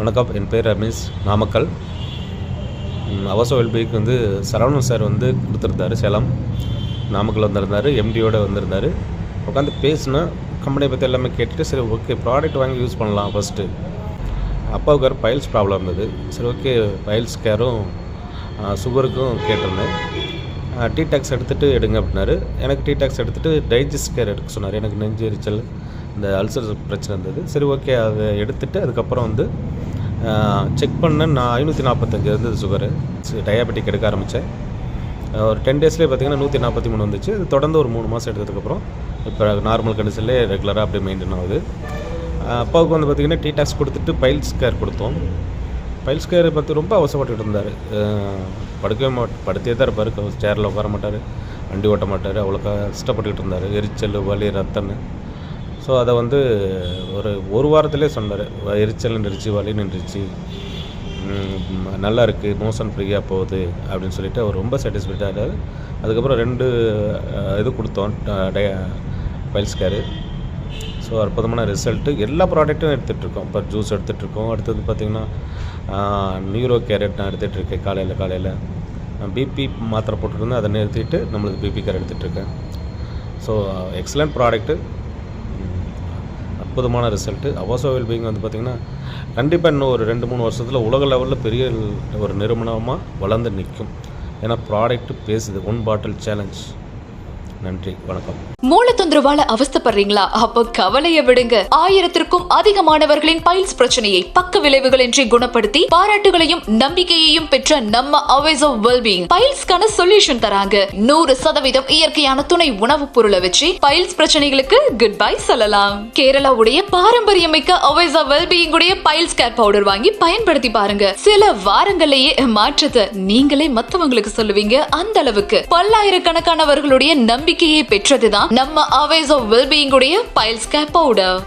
வணக்கம், என் பேர் ரமேஷ், நாமக்கல். அவசோ வெல்பீக்கு சரவணன் சார் கொடுத்துருந்தாரு. சேலம் நாமக்கல் வந்திருந்தார், எம்டியோடு வந்திருந்தார். உட்காந்து பேசினா கம்பெனியை பற்றி எல்லாமே கேட்டுட்டு, சரி ஓகே ப்ராடக்ட் வாங்கி யூஸ் பண்ணலாம். ஃபஸ்ட்டு அப்பாவுக்கு வேறு பைல்ஸ் ப்ராப்ளம் இருந்தது. சரி ஓகே பைல்ஸ் கேரும் சுகருக்கும் கேட்டிருந்தேன். டீடாக்ஸ் எடுத்துகிட்டு எடுங்க அப்படின்னாரு. எனக்கு டீடாக்ஸ் எடுத்துகிட்டு டைஜஸ்ட் கேர் எடுக்க சொன்னார். எனக்கு நெஞ்சு எரிச்சல், இந்த அல்சர் பிரச்சனை இருந்தது. சரி ஓகே அதை எடுத்துகிட்டு அதுக்கப்புறம் செக் பண்ணேன். நான் 545 இருந்தது சுகரு. டயாபெட்டிக் எடுக்க ஆரம்பித்தேன். ஒரு 10 டேஸ்லேயே பார்த்திங்கன்னா 143 வந்துச்சு. அது தொடர்ந்து ஒரு 3 மாதம் எடுத்ததுக்கப்புறம் இப்போ நார்மல் கண்டிஷன்லேயே ரெகுலராக அப்படியே மெயின்டைன் ஆகுது. அப்பாவுக்கு பார்த்திங்கன்னா டீடாக்ஸ் கொடுத்துட்டு பைல்ஸ் கேர் கொடுத்தோம். பைல்ஸ் கேர் பற்றி ரொம்ப அவசரப்பட்டுக்கிட்டு இருந்தார். படுக்கவே படுத்தே தான் இருப்பார், சேரில் உட்கார மாட்டார், வண்டி ஓட்ட மாட்டார், அவ்வளோ கஷ்டப்பட்டுக்கிட்டு இருந்தார். எரிச்சல், வலி, ரத்தம்னு. ஸோ அதை ஒரு வாரத்திலே சொன்னார், எரிச்சல் நின்றுச்சு, வலி நின்றுச்சு, நல்லா இருக்குது, மோஷன் ஃப்ரீயாக போகுது அப்படின்னு சொல்லிட்டு அவர் ரொம்ப சாட்டிஸ்ஃபைட் ஆகிறார். அதுக்கப்புறம் 2 இது கொடுத்தோம் பைல்ஸ் கேரு. ஸோ அற்புதமான ரிசல்ட்டு. எல்லா ப்ராடக்ட்டும் எடுத்துகிட்ருக்கோம். இப்போ ஜூஸ் எடுத்துகிட்ருக்கோம். அடுத்தது பார்த்திங்கன்னா நியூரோ கேரட் நான் எடுத்துகிட்ருக்கேன். காலையில் பிபி மாத்திரை போட்டுருந்தேன், அதை நிறுத்திட்டு நம்மளுக்கு பிபி கேர் எடுத்துகிட்ருக்கேன். ஸோ எக்ஸலண்ட் ப்ராடக்ட்டு, அற்புதமான ரிசல்ட்டு. அவசோ வெல்பீயிங் பார்த்திங்கன்னா கண்டிப்பாக இன்னும் ஒரு 2-3 வருஷத்தில் உலக லெவலில் பெரிய ஒரு நிறுவனமாக வளர்ந்து நிற்கும். ஏன்னா ப்ராடக்ட் பேசுது. 1 பாட்டில் சேலஞ்ச். நன்றி, வணக்கம். மூல தொந்தரவால அவஸ்தப்படுறீங்களா? அப்போ கவலையை விடுங்க. 1000த்திற்கும் அதிகமானவர்களின் பைல்ஸ் பிரச்சனையை பக்க விளைவுகள் இன்றி குணப்படுத்தி பாராட்டுகளையும் நம்பிக்கையையும் பெற்ற நம்ம அவசோ வெல்பீயிங் பைல்ஸ்க்கான சொல்யூஷன் தராங்க. 100% இயற்கையான துணை உணவுப் பொருளை வச்சு பைல்ஸ் பிரச்சனைகளுக்கு குட் பை சொல்லலாம். கேரளாவுடைய பாரம்பரியமிக்க அவசோ வெல்பீயிங் உடைய பைல்ஸ் கேர் பவுடர் வாங்கி பயன்படுத்தி பாருங்க. சில வாரங்களையே மாற்றத்தை நீங்களே மத்தவங்களுக்கு சொல்லுவீங்க. அந்த அளவுக்கு பல்லாயிரக்கணக்கானவர்களுடைய நம்பிக்கையை பெற்றதுதான் நம்ம அவசோ வெல்பீயிங் உடைய பைல்ஸ் கேர் பவுடர்.